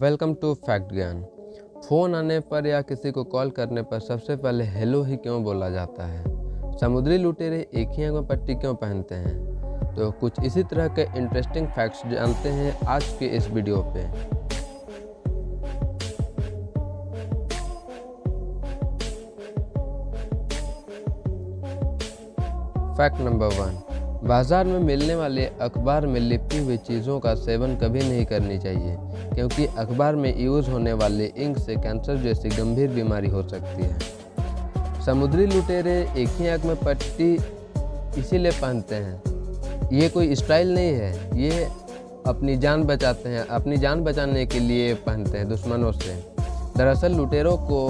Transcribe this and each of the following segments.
Welcome to fact ज्ञान। Phone आने पर या किसी को कॉल करने पर सबसे पहले हेलो ही क्यों बोला जाता है? समुद्री लुटेरे एक ही आंख में पट्टी क्यों पहनते हैं? तो कुछ इसी तरह के इंटरेस्टिंग फैक्ट्स जानते हैं आज के इस वीडियो पे। फैक्ट नंबर 1, बाज़ार में मिलने वाले अखबार में लिपटी हुई चीज़ों का सेवन कभी नहीं करनी चाहिए, क्योंकि अखबार में यूज़ होने वाले इंक से कैंसर जैसी गंभीर बीमारी हो सकती है। समुद्री लुटेरे एक ही आंख में पट्टी इसीलिए पहनते हैं। ये कोई स्टाइल नहीं है, ये अपनी जान बचाते हैं, अपनी जान बचाने के लिए पहनते हैं दुश्मनों से। दरअसल लुटेरों को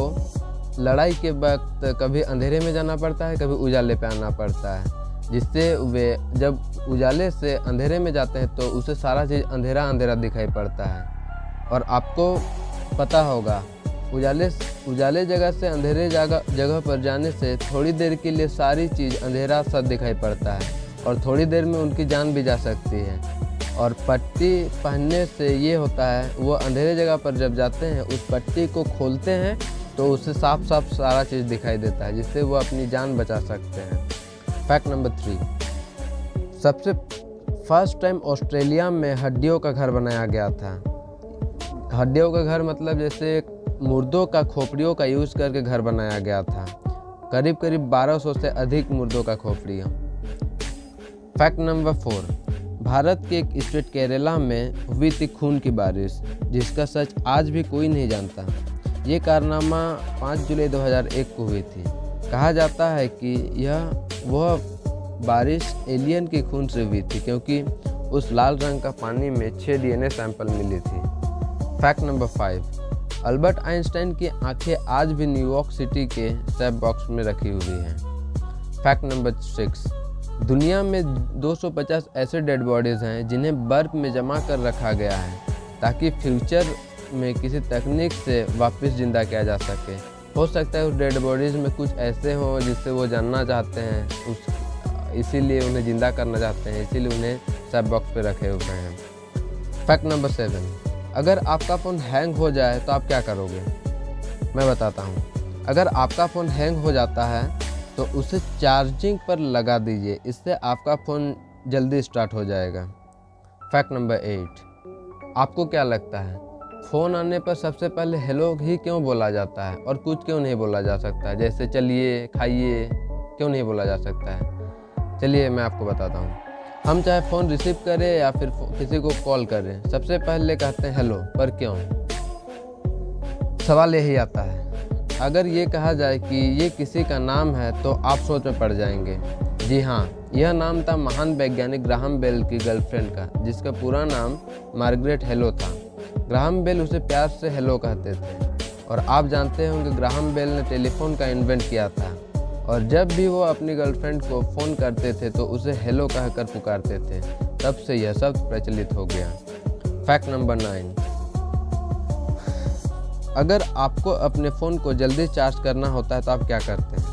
लड़ाई के वक्त कभी अंधेरे में जाना पड़ता है, कभी उजाले पे आना पड़ता है, जिससे वे जब उजाले से अंधेरे में जाते हैं तो उसे सारा चीज़ अंधेरा अंधेरा दिखाई पड़ता है। और आपको पता होगा, उजाले जगह से अंधेरे जगह पर जाने से थोड़ी देर के लिए सारी चीज़ अंधेरा सा दिखाई पड़ता है और थोड़ी देर में उनकी जान भी जा सकती है। और पट्टी पहनने से ये होता है, वो अंधेरे जगह पर जब जाते हैं उस पट्टी को खोलते हैं तो उससे साफ साफ सारा चीज़ दिखाई देता है, जिससे वो अपनी जान बचा सकते हैं। फैक्ट नंबर 3, सबसे फर्स्ट टाइम ऑस्ट्रेलिया में हड्डियों का घर बनाया गया था। हड्डियों का घर मतलब जैसे मुर्दों का खोपड़ियों का यूज़ करके घर बनाया गया था। करीब 1200 से अधिक मुर्दों का खोपड़ियाँ। फैक्ट नंबर 4, भारत के एक स्टेट केरला में हुई थी खून की बारिश, जिसका सच आज भी कोई नहीं जानता। ये कारनामा 5 जुलाई 2001 को हुई थी। कहा जाता है कि वह बारिश एलियन के खून से हुई थी, क्योंकि उस लाल रंग का पानी में 6 DNA सैंपल मिली थी। फैक्ट नंबर 5, अल्बर्ट आइंस्टाइन की आंखें आज भी न्यूयॉर्क सिटी के सेफ बॉक्स में रखी हुई हैं। फैक्ट नंबर 6, दुनिया में 250 ऐसे डेड बॉडीज़ हैं जिन्हें बर्फ में जमा कर रखा गया है, ताकि फ्यूचर में किसी तकनीक से वापस जिंदा किया जा सके। हो सकता है उस डेड बॉडीज़ में कुछ ऐसे हों जिससे वो जानना चाहते हैं, इसीलिए उन्हें ज़िंदा करना चाहते हैं, इसीलिए उन्हें सेफ बॉक्स पे रखे हुए हैं। फैक्ट नंबर 7, अगर आपका फ़ोन हैंग हो जाए तो आप क्या करोगे? मैं बताता हूँ। अगर आपका फ़ोन हैंग हो जाता है तो उसे चार्जिंग पर लगा दीजिए, इससे आपका फ़ोन जल्दी स्टार्ट हो जाएगा। फैक्ट नंबर 8, आपको क्या लगता है, फ़ोन आने पर सबसे पहले हेलो ही क्यों बोला जाता है और कुछ क्यों नहीं बोला जा सकता है? जैसे चलिए, खाइए, क्यों नहीं बोला जा सकता है? चलिए मैं आपको बताता हूँ। हम चाहे फ़ोन रिसीव करें या फिर किसी को कॉल करें, सबसे पहले कहते हैं हेलो, पर क्यों? सवाल यही आता है। अगर ये कहा जाए कि ये किसी का नाम है तो आप सोच में पड़ जाएंगे। जी हाँ, यह नाम था महान वैज्ञानिक ग्राहम बेल की गर्लफ्रेंड का, जिसका पूरा नाम मार्गरेट हेलो था। ग्राहम बेल उसे प्यार से हेलो कहते थे। और आप जानते होंगे ग्राहम बेल ने टेलीफोन का इन्वेंट किया था, और जब भी वो अपनी गर्लफ्रेंड को फ़ोन करते थे तो उसे हेलो कहकर पुकारते थे। तब से यह शब्द प्रचलित हो गया। फैक्ट नंबर 9, अगर आपको अपने फ़ोन को जल्दी चार्ज करना होता है तो आप क्या करते हैं?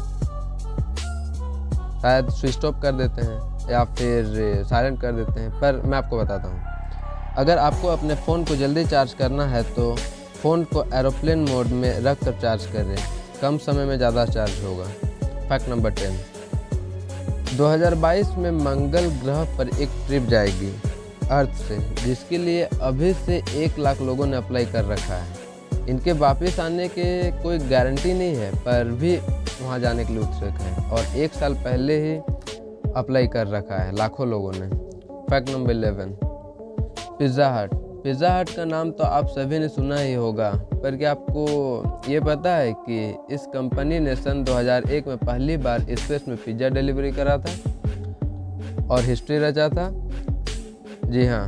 शायद स्विच ऑफ कर देते हैं या फिर साइलेंट कर देते हैं, पर मैं आपको बताता हूँ। अगर आपको अपने फ़ोन को जल्दी चार्ज करना है तो फ़ोन को एरोप्लेन मोड में रख कर चार्ज करें, कम समय में ज़्यादा चार्ज होगा। फैक्ट नंबर 10, 2022 में मंगल ग्रह पर एक ट्रिप जाएगी अर्थ से, जिसके लिए अभी से 1 लाख लोगों ने अप्लाई कर रखा है। इनके वापस आने के कोई गारंटी नहीं है, पर भी वहाँ जाने के लिए उत्सुक हैं और 1 साल पहले ही अप्लाई कर रखा है लाखों लोगों ने। फैक्ट नंबर 11, पिज़्ज़ा हट। पिज़्ज़ा हट का नाम तो आप सभी ने सुना ही होगा, पर क्या आपको ये पता है कि इस कंपनी ने सन 2001 में पहली बार स्पेस में पिज़्ज़ा डिलीवरी करा था और हिस्ट्री रचा था? जी हाँ।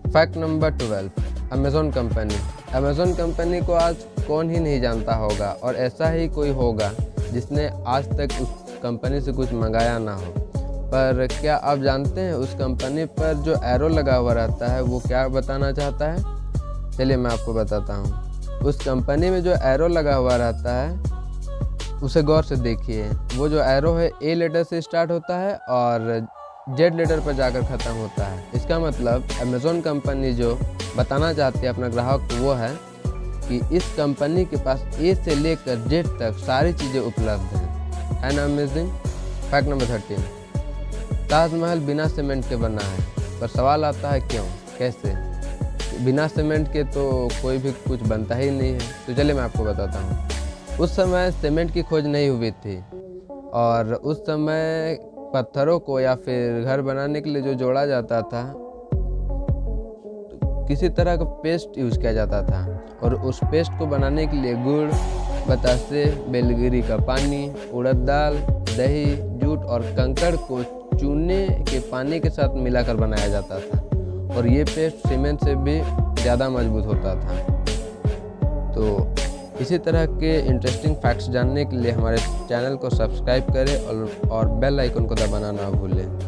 Fact number 12, Amazon company. Amazon company को आज कौन ही नहीं जानता होगा, और ऐसा ही कोई होगा जिसने आज तक उस कंपनी से कुछ मंगाया ना हो। पर क्या आप जानते हैं उस कंपनी पर जो एरो लगा हुआ रहता है वो क्या बताना चाहता है? चलिए मैं आपको बताता हूँ। उस कंपनी में जो एरो लगा हुआ रहता है उसे गौर से देखिए। वो जो एरो है A लेटर से स्टार्ट होता है और जेड लेटर पर जाकर ख़त्म होता है। इसका मतलब अमेज़ॉन कंपनी जो बताना चाहती है अपना ग्राहक को वो है कि इस कंपनी के पास ए से लेकर जेड तक सारी चीज़ें उपलब्ध हैं। है ना अमेजिंग। फैक्ट नंबर 13, ताजमहल बिना सीमेंट के बना है, पर सवाल आता है क्यों, कैसे। बिना सीमेंट के तो कोई भी कुछ बनता ही नहीं है। तो चलिए मैं आपको बताता हूँ। उस समय सीमेंट की खोज नहीं हुई थी और उस समय पत्थरों को या फिर घर बनाने के लिए जो जोड़ा जाता था किसी तरह का पेस्ट यूज़ किया जाता था और उस पेस्ट को बनाने के लिए गुड़, बतासे, बेलगिरी का पानी, उड़द दाल, दही, जूट और कंकड़ को चूने के पानी के साथ मिलाकर बनाया जाता था और ये पेस्ट सीमेंट से भी ज़्यादा मजबूत होता था। तो इसी तरह के इंटरेस्टिंग फैक्ट्स जानने के लिए हमारे चैनल को सब्सक्राइब करें और बेल आइकन को दबाना ना भूलें।